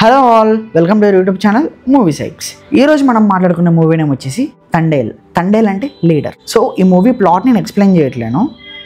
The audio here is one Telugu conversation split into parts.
Hello all, welcome to YouTube channel movie సైక్స్. ఈ రోజు మనం మాట్లాడుకునే మూవీ నేమ్ వచ్చేసి తండేల్ అంటే లీడర్. సో ఈ మూవీ ప్లాట్ నేను ఎక్స్ప్లెయిన్ చేయట్లేను.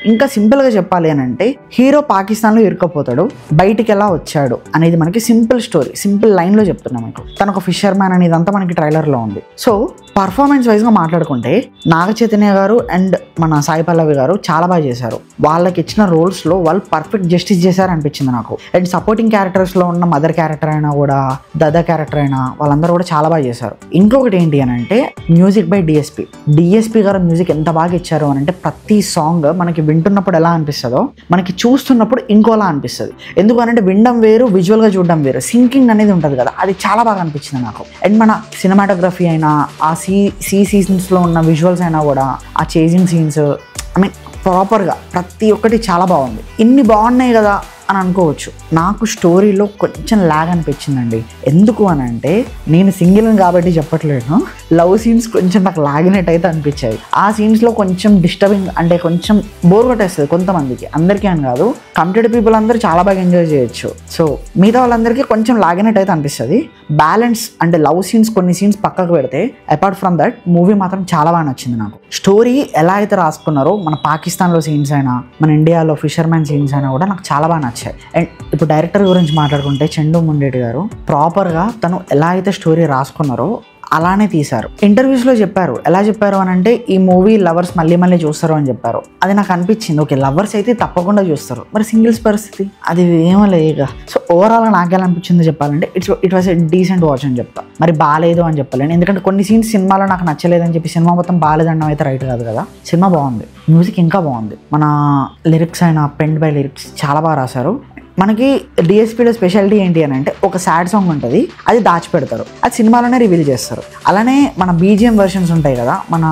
ఇంకా సింపుల్గా చెప్పాలి అని అంటే హీరో పాకిస్తాన్లో ఇరుక్కపోతాడు, బయటికి ఎలా వచ్చాడు అనేది మనకి సింపుల్ స్టోరీ, సింపుల్ లైన్లో చెప్తున్నాం మీకు. తను ఒక ఫిషర్ మ్యాన్ అనేది అంతా మనకి ట్రైలర్లో ఉంది. సో పర్ఫార్మెన్స్ వైజ్గా మాట్లాడుకుంటే నాగ చైతన్య గారు అండ్ మన సాయి పల్లవి గారు చాలా బాగా చేశారు. వాళ్ళకి ఇచ్చిన రోల్స్లో వాళ్ళు పర్ఫెక్ట్ జస్టిస్ చేశారు అనిపించింది నాకు. అండ్ సపోర్టింగ్ క్యారెక్టర్స్లో ఉన్న మదర్ క్యారెక్టర్ అయినా కూడా, దాదా క్యారెక్టర్ అయినా, వాళ్ళందరూ కూడా చాలా బాగా చేశారు. ఇంకొకటి ఏంటి అని అంటే మ్యూజిక్ బై డిఎస్పి గారు మ్యూజిక్ ఎంత బాగా ఇచ్చారు అని అంటే ప్రతి సాంగ్ మనకి వింటున్నప్పుడు ఎలా అనిపిస్తుందో మనకి చూస్తున్నప్పుడు ఇంకోలా అనిపిస్తుంది. ఎందుకనంటే వినడం వేరు, విజువల్గా చూడడం వేరు, సింకింగ్ అనేది ఉంటుంది కదా, అది చాలా బాగా అనిపించింది నాకు. అండ్ మన సినిమాటోగ్రఫీ అయినా, ఆ సీజన్స్లో ఉన్న విజువల్స్ అయినా కూడా, ఆ చేజింగ్ సీన్స్, ఐ మీన్ ప్రాపర్గా ప్రతి ఒక్కటి చాలా బాగుంది. ఇన్ని బాగున్నాయి కదా అని అనుకోవచ్చు. నాకు స్టోరీలో కొంచెం ల్యాగ్ అనిపించిందండి. ఎందుకు అని అంటే నేను సింగిల్ కాబట్టి చెప్పట్లేను, లవ్ సీన్స్ కొంచెం నాకు లాగినట్టు అయితే అనిపించాయి. ఆ సీన్స్లో కొంచెం డిస్టర్బింగ్, అంటే కొంచెం బోర్ కొట్టేస్తుంది కొంతమందికి, అందరికీ అని కాదు. కంప్లీట్ పీపుల్ అందరూ చాలా బాగా ఎంజాయ్ చేయొచ్చు. సో మిగతా వాళ్ళందరికీ కొంచెం లాగినట్టు అయితే అనిపిస్తుంది. బ్యాలెన్స్ అంటే లవ్ సీన్స్, కొన్ని సీన్స్ పక్కకు పెడితే అపార్ట్ ఫ్రమ్ దట్ మూవీ మాత్రం చాలా బాగా నచ్చింది నాకు. స్టోరీ ఎలా అయితే రాసుకున్నారో, మన పాకిస్తాన్లో సీన్స్ అయినా, మన ఇండియాలో ఫిషర్మ్యాన్ సీన్స్ అయినా కూడా నాకు చాలా బాగా నచ్చాయి. అండ్ ఇప్పుడు డైరెక్టర్ గురించి మాట్లాడుకుంటే చందు ముండేటి గారు ప్రాపర్గా తను ఎలా అయితే స్టోరీ రాసుకున్నారో అలానే తీశారు. ఇంటర్వ్యూస్లో చెప్పారు. ఎలా చెప్పారు అని అంటే ఈ మూవీ లవర్స్ మళ్ళీ చూస్తారు అని చెప్పారు. అది నాకు అనిపించింది, ఓకే లవర్స్ అయితే తప్పకుండా చూస్తారు, మరి సింగిల్స్ పరిస్థితి అది ఏమో లేక. సో ఓవరాల్గా నాకు ఎలా అనిపించిందో చెప్పాలంటే it was a decent watch అని చెప్తా. మరి బాగాలేదు అని చెప్పలేను, ఎందుకంటే కొన్ని సీన్స్ సినిమాలో నాకు నచ్చలేదని చెప్పి సినిమా మొత్తం బాగాలేదన్నం అయితే రైట్ కాదు కదా. సినిమా బాగుంది, మ్యూజిక్ ఇంకా బాగుంది, మన లిరిక్స్ అయినా పెండ్ బై లిరిక్స్ చాలా బాగా రాశారు. మనకి డిఎస్పీలో స్పెషాలిటీ ఏంటి అని అంటే ఒక సాడ్ సాంగ్ ఉంటుంది, అది దాచిపెడతారు, అది సినిమాలోనే రివీల్ చేస్తారు. అలానే మన బీజిఎం వెర్షన్స్ ఉంటాయి కదా, మన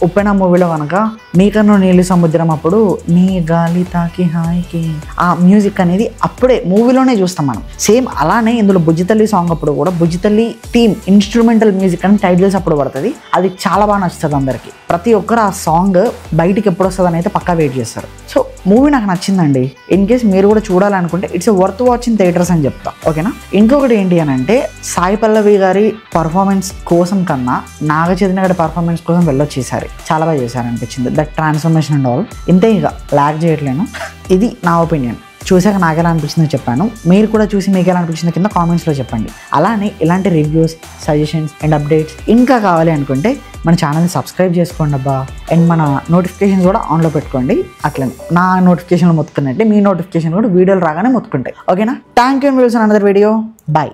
ఉప్పెన మూవీలో కనుక నీకన్ను నీళ్ళు సముద్రం అప్పుడు నీ గాలి తాకి హాయికి, ఆ మ్యూజిక్ అనేది అప్పుడే మూవీలోనే చూస్తాం మనం. సేమ్ అలానే ఇందులో బుజ్జితల్లి సాంగ్ అప్పుడు కూడా బుజ్జితల్లి థీమ్ ఇన్స్ట్రుమెంటల్ మ్యూజిక్ అని టైటిల్స్ అప్పుడు పడుతుంది. అది చాలా బాగా నచ్చుతుంది అందరికీ. ప్రతి ఒక్కరు ఆ సాంగ్ బయటికి ఎప్పుడు వస్తుంది అని అయితే పక్కా వెయిట్ చేస్తారు. సో మూవీ నాకు నచ్చిందండి. ఇన్ కేస్ మీరు కూడా చూడాలనుకుంటే it's a worth watching theatres అని చెప్తా, ఓకేనా. ఇంకొకటి ఏంటి అని అంటే సాయి పల్లవి గారి పర్ఫార్మెన్స్ కోసం కన్నా నాగ చైతన్య గారి పర్ఫార్మెన్స్ కోసం వెళ్ళొచ్చేసారి చాలా బాగా చేశారు అనిపించింది. That transformation and all. ఇంతే, ఇక లాగ్ చేయట్లేను. ఇది నా ఒపీనియన్. చూసాక నాకు ఎలా అనిపించిందో చెప్పాను. మీరు కూడా చూసి మీకు ఎలా అనిపించిందో కింద కామెంట్స్లో చెప్పండి. అలానే ఇలాంటి రివ్యూస్, సజెషన్స్ అండ్ అప్డేట్స్ ఇంకా కావాలి అనుకుంటే మన ఛానల్ని సబ్స్క్రైబ్ చేసుకోండి అబ్బా. అండ్ మన నోటిఫికేషన్స్ కూడా ఆన్లో పెట్టుకోండి. అట్లనే నా నోటిఫికేషన్లు మొత్తుకున్నట్టే మీ నోటిఫికేషన్ కూడా వీడియోలు రాగానే మొత్తుకుంటాయి, ఓకేనా. Thank you and we'll see another video. Bye.